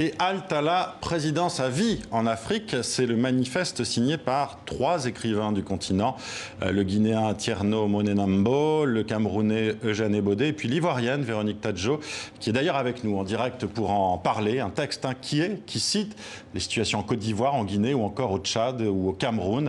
Et halte à la présidence à vie en Afrique, c'est le manifeste signé par 3 écrivains du continent, le Guinéen Tierno Monenambo, le Camerounais Eugène Ebodé et puis l'Ivoirienne Véronique Tadjo, qui est d'ailleurs avec nous en direct pour en parler. Un texte inquiet qui cite les situations en Côte d'Ivoire, en Guinée ou encore au Tchad ou au Cameroun.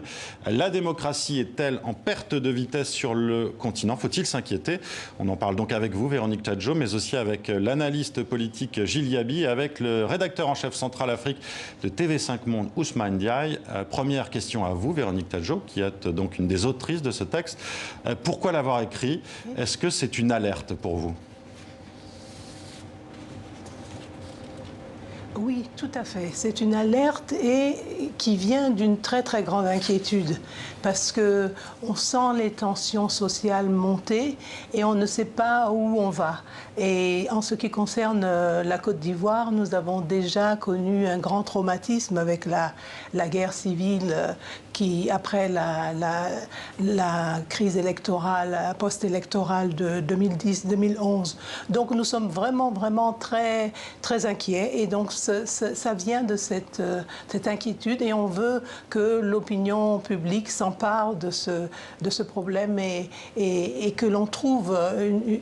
La démocratie est-elle en perte de vitesse sur le continent? Faut-il s'inquiéter? On en parle donc avec vous, Véronique Tadjo, mais aussi avec l'analyste politique Gilles Yaby et avec le rédacteur en chef Central Afrique de TV5 Monde, Ousmane Diaye. Première question à vous, Véronique Tadjo, qui êtes donc une des autrices de ce texte. Pourquoi l'avoir écrit? Est-ce que c'est une alerte pour vous? Oui, tout à fait. C'est une alerte et qui vient d'une très très grande inquiétude parce que on sent les tensions sociales monter et on ne sait pas où on va. Et en ce qui concerne la Côte d'Ivoire, nous avons déjà connu un grand traumatisme avec la guerre civile qui, après la crise électorale, post-électorale de 2010-2011. Donc nous sommes vraiment très, très inquiets et donc ça vient de cette inquiétude et on veut que l'opinion publique s'empare de ce problème et que l'on trouve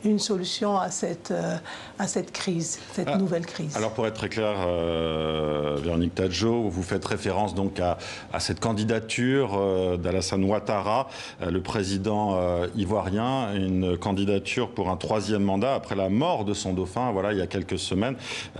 une solution à cette crise, cette nouvelle crise. Alors pour être très clair, Véronique Tadjo, vous faites référence donc à cette candidature d'Alassane Ouattara, le président ivoirien, une candidature pour un 3e mandat après la mort de son dauphin, voilà, il y a quelques semaines,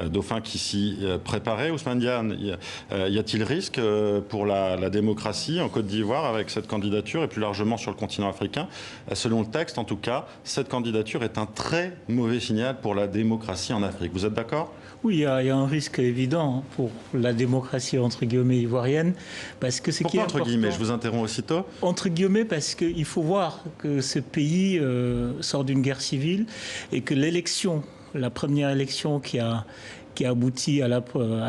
dauphin qui s'y préparait. Ousmane Diaye, y a-t-il risque pour la démocratie en Côte d'Ivoire avec cette candidature et plus largement sur le continent africain? Selon le texte, en tout cas, cette candidature est un très mauvais signal pour la démocratie en Afrique. Vous êtes d'accord? Oui, il y a un risque évident pour la démocratie entre guillemets ivoirienne, parce que Pourquoi entre guillemets? Je vous interromps aussitôt. Entre guillemets parce qu'il faut voir que ce pays sort d'une guerre civile et que l'élection, la première élection qui a abouti à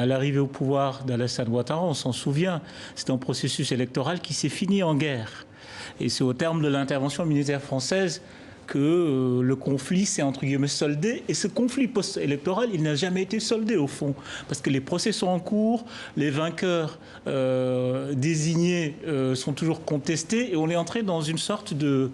l'arrivée au pouvoir d'Alassane Ouattara, on s'en souvient, c'est un processus électoral qui s'est fini en guerre. Et c'est au terme de l'intervention militaire française que le conflit s'est entre guillemets soldé. Et ce conflit post-électoral, il n'a jamais été soldé au fond. Parce que les procès sont en cours, les vainqueurs désignés sont toujours contestés et on est entré dans une sorte de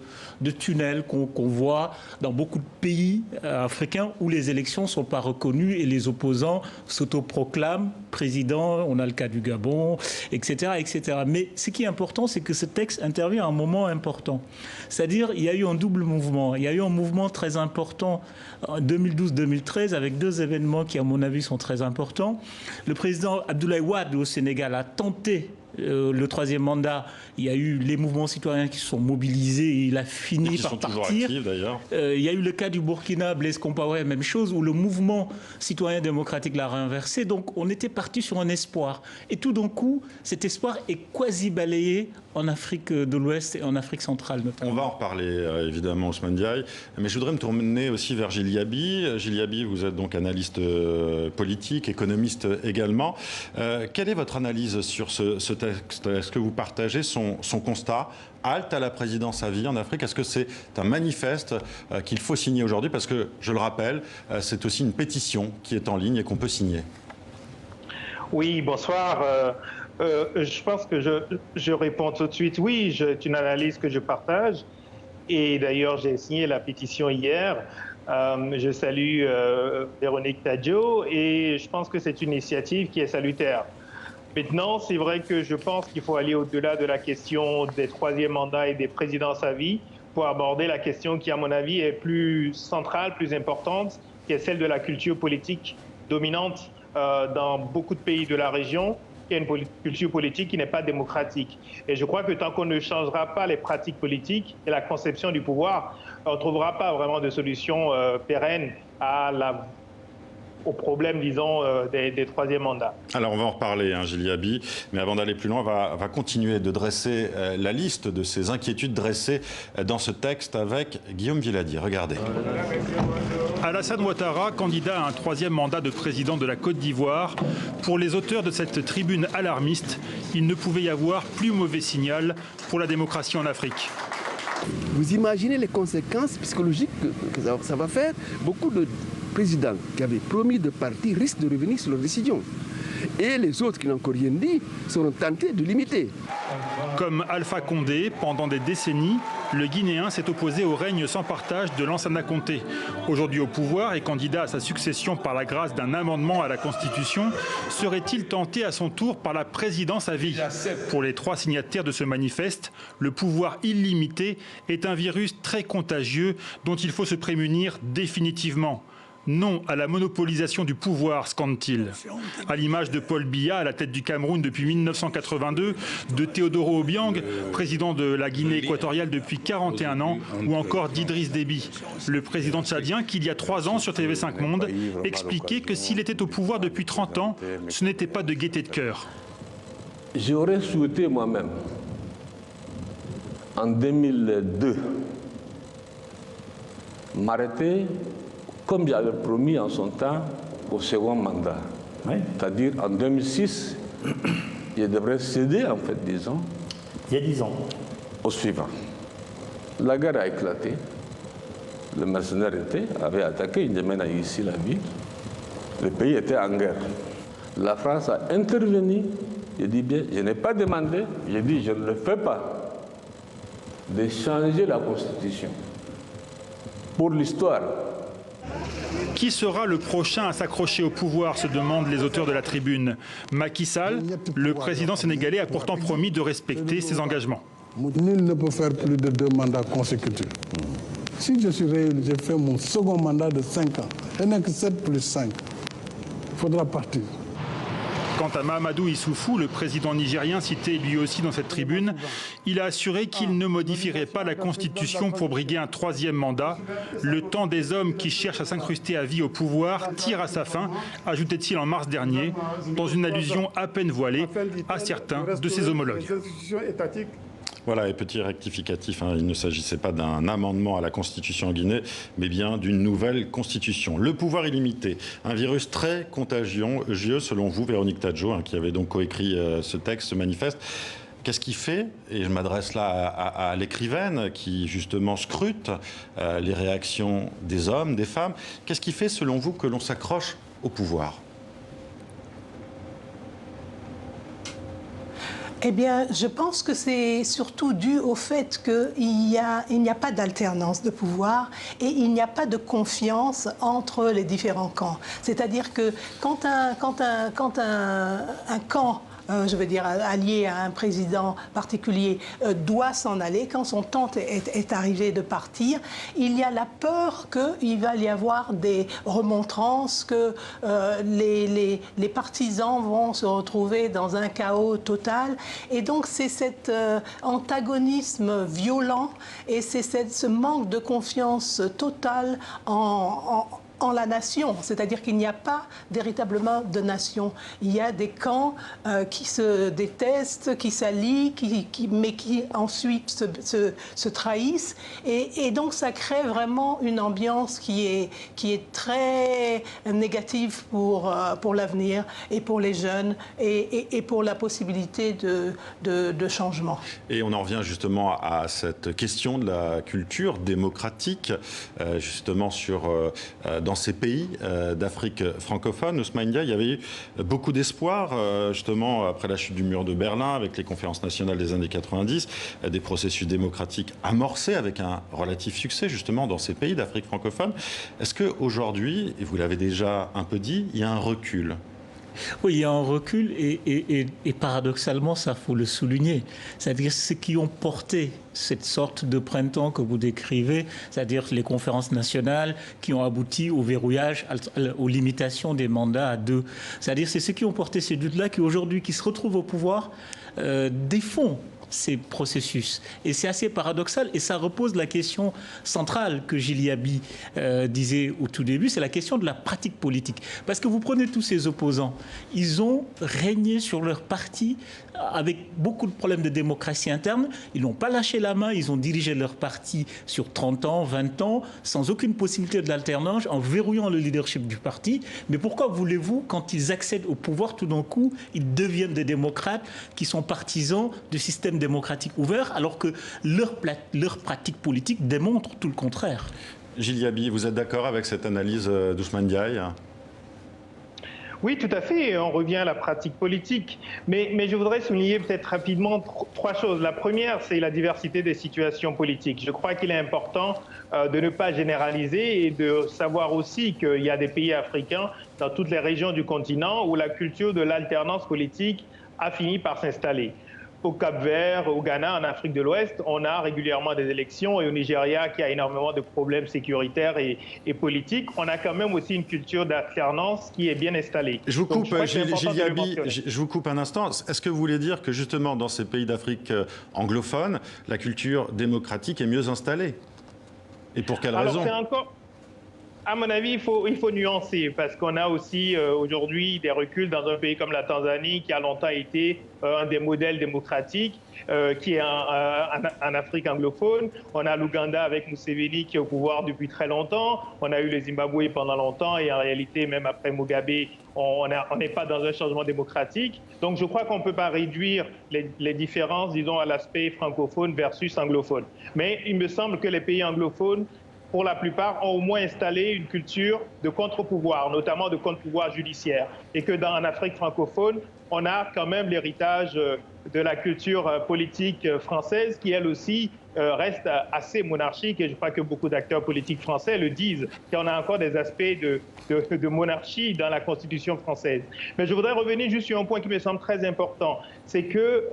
tunnel qu'on voit dans beaucoup de pays africains où les élections ne sont pas reconnues et les opposants s'autoproclament président. On a le cas du Gabon, etc., etc. Mais ce qui est important, c'est que ce texte intervient à un moment important. C'est-à-dire il y a eu un double mouvement. Il y a eu un mouvement très important en 2012-2013 avec 2 événements qui, à mon avis, sont très importants. Le président Abdoulaye Wade au Sénégal a tenté le 3e mandat. Il y a eu les mouvements citoyens qui se sont mobilisés et il a fini par partir. Il y a eu le cas du Burkina, Blaise Compaoré, même chose, où le mouvement citoyen démocratique l'a renversé. Donc on était parti sur un espoir. Et tout d'un coup, cet espoir est quasi balayé en Afrique de l'Ouest et en Afrique centrale notamment. On va en reparler évidemment, Ousmane Diaye, mais je voudrais me tourner aussi vers Gilles Yaby. Gilles Yaby, vous êtes donc analyste politique, économiste également. Quelle est votre analyse sur ce texte? Est-ce que vous partagez son constat? Halte à la présidence à vie en Afrique, est-ce que c'est un manifeste qu'il faut signer aujourd'hui? Parce que, je le rappelle, c'est aussi une pétition qui est en ligne et qu'on peut signer. Oui, bonsoir. Je pense que je réponds tout de suite. Oui, c'est une analyse que je partage. Et d'ailleurs, j'ai signé la pétition hier. Je salue Véronique Tadjo et je pense que c'est une initiative qui est salutaire. Maintenant, c'est vrai que je pense qu'il faut aller au-delà de la question des 3e mandats et des présidences à vie pour aborder la question qui, à mon avis, est plus centrale, plus importante, qui est celle de la culture politique dominante dans beaucoup de pays de la région, qui est une culture politique qui n'est pas démocratique. Et je crois que tant qu'on ne changera pas les pratiques politiques et la conception du pouvoir, on ne trouvera pas vraiment de solution pérenne au problème, disons, des 3e mandats. Alors, on va en reparler, Gilles Yaby, mais avant d'aller plus loin, on va continuer de dresser la liste de ces inquiétudes dressées dans ce texte avec Guillaume Villadier. Regardez. Alassane Ouattara, candidat à un 3e mandat de président de la Côte d'Ivoire. Pour les auteurs de cette tribune alarmiste, il ne pouvait y avoir plus mauvais signal pour la démocratie en Afrique. Vous imaginez les conséquences psychologiques que ça va faire? Beaucoup de président qui avait promis de partir risque de revenir sur leur décision. Et les autres qui n'ont encore rien dit seront tentés de l'imiter. Comme Alpha Condé, pendant des décennies, le Guinéen s'est opposé au règne sans partage de Lansana Conté. Aujourd'hui au pouvoir et candidat à sa succession par la grâce d'un amendement à la Constitution, serait-il tenté à son tour par la présidence à vie? Pour les 3 signataires de ce manifeste, le pouvoir illimité est un virus très contagieux dont il faut se prémunir définitivement. Non à la monopolisation du pouvoir, scandent-ils. À l'image de Paul Biya, à la tête du Cameroun depuis 1982, de Teodoro Obiang, président de la Guinée équatoriale depuis 41 ans, ou encore d'Idriss Déby, le président tchadien qui, il y a 3 ans sur TV5 Monde, expliquait que s'il était au pouvoir depuis 30 ans, ce n'était pas de gaieté de cœur. J'aurais souhaité moi-même, en 2002, m'arrêter comme j'avais promis en son temps au second mandat. Oui. C'est-à-dire en 2006, je devrais céder, en fait, disons. Il y a 10 ans. Au suivant. La guerre a éclaté. Le mercenaire avait attaqué, il mène ici la ville. Le pays était en guerre. La France a intervenu. Je dis bien, je n'ai pas demandé, j'ai dit je ne le fais pas, de changer la Constitution. Pour l'histoire. Qui sera le prochain à s'accrocher au pouvoir, se demandent les auteurs de la tribune. Macky Sall, le président sénégalais, a pourtant promis de respecter ses engagements. Nul ne peut faire plus de 2 mandats consécutifs. Si je suis réélu, j'ai fait mon second mandat de 5 ans. Je n'ai que 7 plus 5. Il faudra partir. Quant à Mahamadou Issoufou, le président nigérien cité lui aussi dans cette tribune, il a assuré qu'il ne modifierait pas la Constitution pour briguer un 3e mandat. Le temps des hommes qui cherchent à s'incruster à vie au pouvoir tire à sa fin, ajoutait-il en mars dernier, dans une allusion à peine voilée à certains de ses homologues. Voilà, et petit rectificatif, il ne s'agissait pas d'un amendement à la Constitution en Guinée, mais bien d'une nouvelle Constitution. Le pouvoir illimité, un virus très contagieux, selon vous, Véronique Tadjo, qui avait donc coécrit ce texte, ce manifeste. Qu'est-ce qui fait, et je m'adresse là à l'écrivaine qui justement scrute les réactions des hommes, des femmes, qu'est-ce qui fait, selon vous, que l'on s'accroche au pouvoir ? Eh bien, je pense que c'est surtout dû au fait qu'il n'y a pas d'alternance de pouvoir et il n'y a pas de confiance entre les différents camps. C'est-à-dire que quand un camp je veux dire, allié à un président particulier, doit s'en aller, quand son temps est arrivé de partir, il y a la peur qu'il va y avoir des remontrances, que les partisans vont se retrouver dans un chaos total. Et donc c'est cet antagonisme violent et c'est ce manque de confiance totale en la nation, c'est-à-dire qu'il n'y a pas véritablement de nation. Il y a des camps qui se détestent, qui s'allient, mais qui ensuite se trahissent. Et donc ça crée vraiment une ambiance qui est très négative pour l'avenir et pour les jeunes et pour la possibilité de changement. Et on en revient justement à cette question de la culture démocratique, justement dans ces pays d'Afrique francophone. Ousmane Dia, il y avait eu beaucoup d'espoir, justement, après la chute du mur de Berlin, avec les conférences nationales des années 90, des processus démocratiques amorcés avec un relatif succès, justement, dans ces pays d'Afrique francophone. Est-ce qu'aujourd'hui, et vous l'avez déjà un peu dit, il y a un recul ? Oui, il y a un recul et paradoxalement, ça faut le souligner. C'est-à-dire ceux qui ont porté cette sorte de printemps que vous décrivez, c'est-à-dire les conférences nationales qui ont abouti au verrouillage, aux limitations des mandats à 2. C'est-à-dire c'est ceux qui ont porté ces luttes-là qui aujourd'hui, qui se retrouvent au pouvoir, défont ces processus. Et c'est assez paradoxal et ça repose la question centrale que Gilles Yaby disait au tout début, c'est la question de la pratique politique. Parce que vous prenez tous ces opposants, ils ont régné sur leur parti avec beaucoup de problèmes de démocratie interne, ils n'ont pas lâché la main, ils ont dirigé leur parti sur 30 ans, 20 ans, sans aucune possibilité de l'alternance, en verrouillant le leadership du parti. Mais pourquoi voulez-vous, quand ils accèdent au pouvoir, tout d'un coup, ils deviennent des démocrates qui sont partisans du système démocratique ouvert, alors que leur pratique politique démontre tout le contraire? Gilles Yaby, vous êtes d'accord avec cette analyse d'Ousmane Diaye ? Oui, tout à fait. On revient à la pratique politique. Mais je voudrais souligner peut-être rapidement trois choses. La première, c'est la diversité des situations politiques. Je crois qu'il est important de ne pas généraliser et de savoir aussi qu'il y a des pays africains dans toutes les régions du continent où la culture de l'alternance politique a fini par s'installer. Au Cap-Vert, au Ghana, en Afrique de l'Ouest, on a régulièrement des élections, et au Nigeria, qui a énormément de problèmes sécuritaires et politiques, on a quand même aussi une culture d'alternance qui est bien installée. Je vous coupe, Gilles Yaby, je vous coupe un instant. Est-ce que vous voulez dire que justement dans ces pays d'Afrique anglophone, la culture démocratique est mieux installée? Et pour quelle raison? À mon avis, il faut nuancer, parce qu'on a aussi aujourd'hui des reculs dans un pays comme la Tanzanie, qui a longtemps été un des modèles démocratiques, qui est en Afrique anglophone. On a l'Ouganda avec Museveni qui est au pouvoir depuis très longtemps. On a eu le Zimbabwe pendant longtemps, et en réalité, même après Mugabe, on n'est pas dans un changement démocratique. Donc je crois qu'on ne peut pas réduire les différences, disons, à l'aspect francophone versus anglophone. Mais il me semble que les pays anglophones, pour la plupart, ont au moins installé une culture de contre-pouvoir, notamment de contre-pouvoir judiciaire. Et que en Afrique francophone, on a quand même l'héritage de la culture politique française qui, elle aussi, reste assez monarchique. Et je crois que beaucoup d'acteurs politiques français le disent, qu'on a encore des aspects de monarchie dans la Constitution française. Mais je voudrais revenir juste sur un point qui me semble très important. C'est que,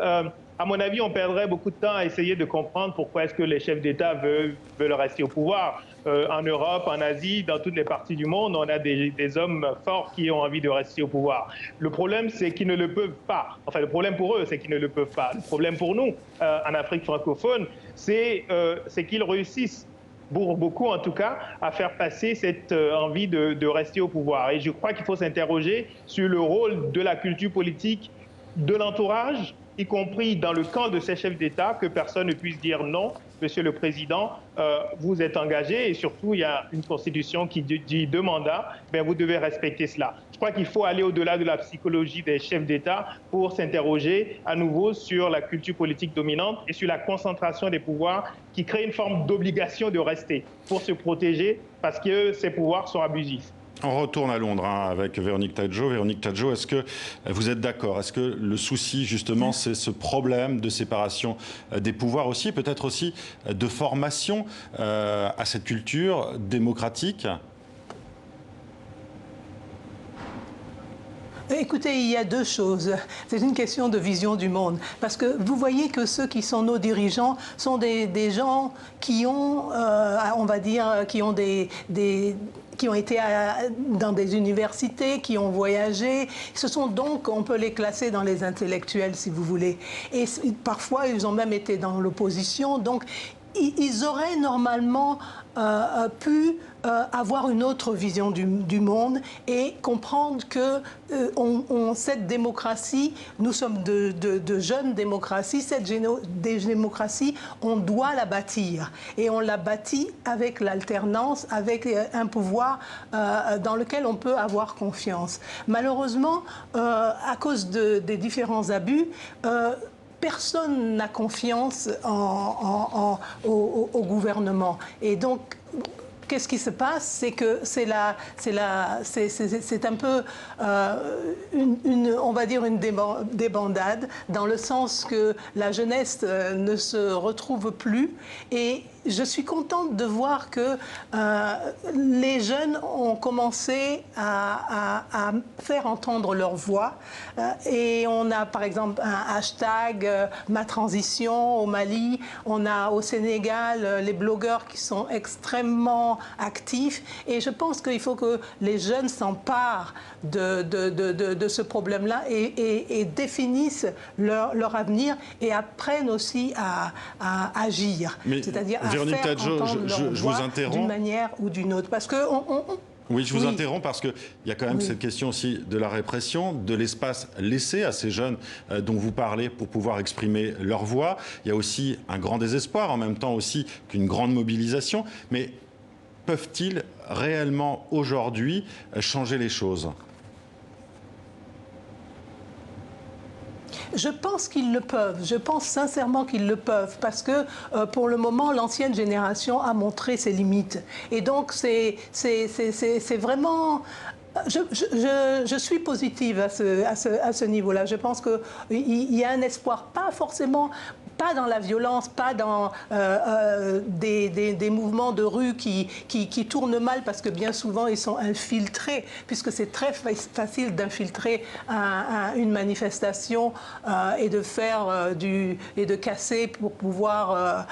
à mon avis, on perdrait beaucoup de temps à essayer de comprendre pourquoi est-ce que les chefs d'État veulent rester au pouvoir. En Europe, en Asie, dans toutes les parties du monde, on a des hommes forts qui ont envie de rester au pouvoir. Le problème, c'est qu'ils ne le peuvent pas. Enfin, le problème pour eux, c'est qu'ils ne le peuvent pas. Le problème pour nous, en Afrique francophone, c'est qu'ils réussissent, pour beaucoup en tout cas, à faire passer cette envie de rester au pouvoir. Et je crois qu'il faut s'interroger sur le rôle de la culture politique de l'entourage, y compris dans le camp de ces chefs d'État, que personne ne puisse dire non, Monsieur le Président, vous êtes engagé, et surtout il y a une constitution qui dit 2 mandats, bien vous devez respecter cela. Je crois qu'il faut aller au-delà de la psychologie des chefs d'État pour s'interroger à nouveau sur la culture politique dominante et sur la concentration des pouvoirs qui crée une forme d'obligation de rester pour se protéger parce que ces pouvoirs sont abusifs. On retourne à Londres avec Véronique Tadjo. Véronique Tadjo, est-ce que vous êtes d'accord? Est-ce que le souci, justement, c'est ce problème de séparation des pouvoirs aussi, peut-être aussi de formation à cette culture démocratique? Écoutez, il y a 2 choses. C'est une question de vision du monde. Parce que vous voyez que ceux qui sont nos dirigeants sont des gens qui ont, on va dire, qui ont qui ont été dans des universités, qui ont voyagé. Ce sont donc, on peut les classer dans les intellectuels, si vous voulez. Et parfois, ils ont même été dans l'opposition. Donc, ils auraient normalement pu avoir une autre vision du monde et comprendre que cette démocratie, nous sommes de jeunes démocraties, cette démocratie, on doit la bâtir. Et on la bâtit avec l'alternance, avec un pouvoir dans lequel on peut avoir confiance. Malheureusement, à cause des différents abus, personne n'a confiance au gouvernement. Et donc, qu'est-ce qui se passe? C'est que c'est un peu, on va dire, une débandade, dans le sens que la jeunesse ne se retrouve plus. Et je suis contente de voir que les jeunes ont commencé à faire entendre leur voix. Et on a par exemple un hashtag Ma Transition au Mali. On a au Sénégal les blogueurs qui sont extrêmement actifs. Et je pense qu'il faut que les jeunes s'emparent de ce problème-là et définissent leur avenir et apprennent aussi à agir. C'est-à-dire à Véronique faire Tadjo, entendre leur voix d'une manière ou d'une autre. Parce que oui, je vous interromps parce qu'il y a quand même cette question aussi de la répression, de l'espace laissé à ces jeunes dont vous parlez pour pouvoir exprimer leur voix. Il y a aussi un grand désespoir, en même temps aussi qu'une grande mobilisation. Mais peuvent-ils réellement aujourd'hui changer les choses ? Je pense qu'ils le peuvent. Je pense sincèrement qu'ils le peuvent parce que pour le moment, l'ancienne génération a montré ses limites. Et donc, c'est vraiment... Je suis positive à ce niveau-là. Je pense qu'il y a un espoir, pas forcément... Pas dans la violence, pas dans des mouvements de rue qui tournent mal parce que bien souvent ils sont infiltrés, puisque c'est très facile d'infiltrer une manifestation et de faire et de casser pour pouvoir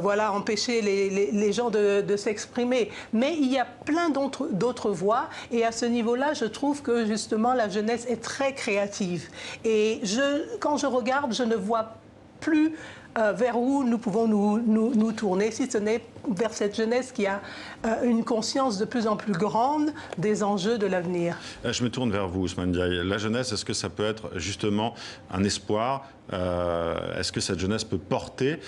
voilà, empêcher les gens de s'exprimer. Mais il y a plein d'autres voies et à ce niveau-là, je trouve que justement la jeunesse est très créative. Et quand je regarde, je ne vois plus vers où nous pouvons nous tourner, si ce n'est vers cette jeunesse qui a une conscience de plus en plus grande des enjeux de l'avenir. Je me tourne vers vous, Ousmane Diaye. La jeunesse, est-ce que ça peut être justement un espoir? Est-ce que cette jeunesse peut porter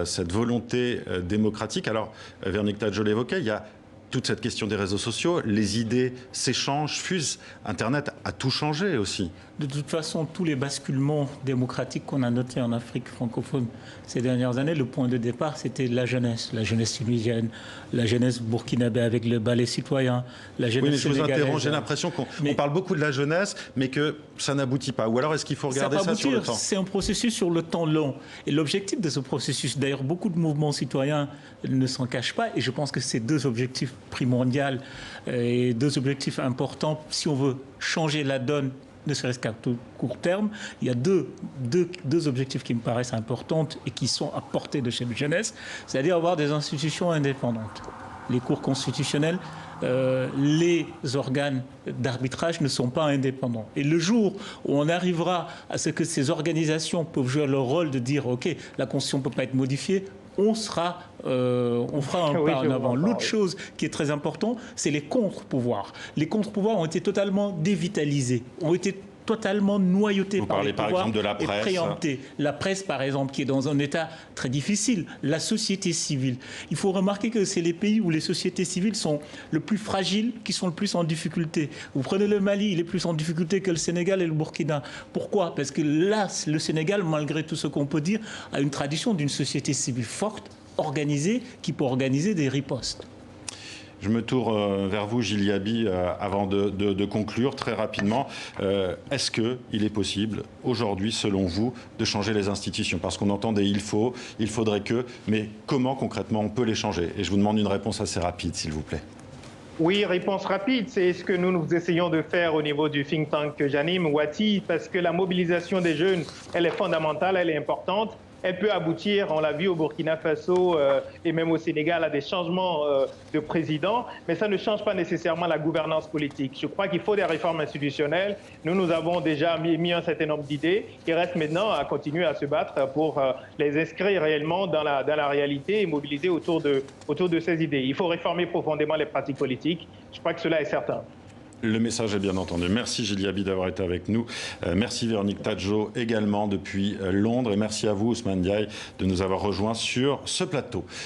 cette volonté démocratique? Alors, Véronique Tadjo l'évoquait, il y a toute cette question des réseaux sociaux, les idées s'échangent, fusent. Internet a tout changé aussi. De toute façon, tous les basculements démocratiques qu'on a notés en Afrique francophone ces dernières années, le point de départ, c'était la jeunesse tunisienne, la jeunesse burkinabé avec le ballet citoyen, la jeunesse sénégalaise. Oui, mais je vous interromps, j'ai l'impression qu'on parle beaucoup de la jeunesse, mais que ça n'aboutit pas. Ou alors est-ce qu'il faut regarder ça sur le temps? C'est un processus sur le temps long. Et l'objectif de ce processus, d'ailleurs, beaucoup de mouvements citoyens ne s'en cachent pas, et je pense que c'est deux objectifs primordiaux et deux objectifs importants si on veut changer la donne, ne serait-ce qu'à court terme. Il y a deux objectifs qui me paraissent importants et qui sont à portée de cette jeunesse, c'est-à-dire avoir des institutions indépendantes. Les cours constitutionnels, les organes d'arbitrage ne sont pas indépendants. Et le jour où on arrivera à ce que ces organisations peuvent jouer leur rôle de dire « Ok, la Constitution ne peut pas être modifiée », on fera un pas en avant. L'autre chose qui est très importante, c'est les contre-pouvoirs. Les contre-pouvoirs ont été totalement dévitalisés, ont été totalement noyautés par les pouvoirs. Vous parlez par exemple de la presse. Et préemptés. La presse, par exemple, qui est dans un état très difficile. La société civile. Il faut remarquer que c'est les pays où les sociétés civiles sont le plus fragiles qui sont le plus en difficulté. Vous prenez le Mali, il est plus en difficulté que le Sénégal et le Burkina. Pourquoi? Parce que là, le Sénégal, malgré tout ce qu'on peut dire, a une tradition d'une société civile forte, organisée, qui peut organiser des ripostes. Je me tourne vers vous, Gilles Yabi, avant de conclure très rapidement. Est-ce qu'il est possible, aujourd'hui, selon vous, de changer les institutions? Parce qu'on entend des « il faut »,« il faudrait que », mais comment concrètement on peut les changer? Et je vous demande une réponse assez rapide, s'il vous plaît. Oui, réponse rapide, c'est ce que nous essayons de faire au niveau du think tank que j'anime, Wati, parce que la mobilisation des jeunes, elle est fondamentale, elle est importante. Elle peut aboutir, on l'a vu au Burkina Faso et même au Sénégal, à des changements de président, mais ça ne change pas nécessairement la gouvernance politique. Je crois qu'il faut des réformes institutionnelles. Nous avons déjà mis un certain nombre d'idées. Il reste maintenant à continuer à se battre pour les inscrire réellement dans la réalité et mobiliser autour de ces idées. Il faut réformer profondément les pratiques politiques. Je crois que cela est certain. Le message est bien entendu. Merci Gilles Yabi d'avoir été avec nous. Merci Véronique Tadjo également depuis Londres. Et merci à vous Ousmane Diaye de nous avoir rejoints sur ce plateau.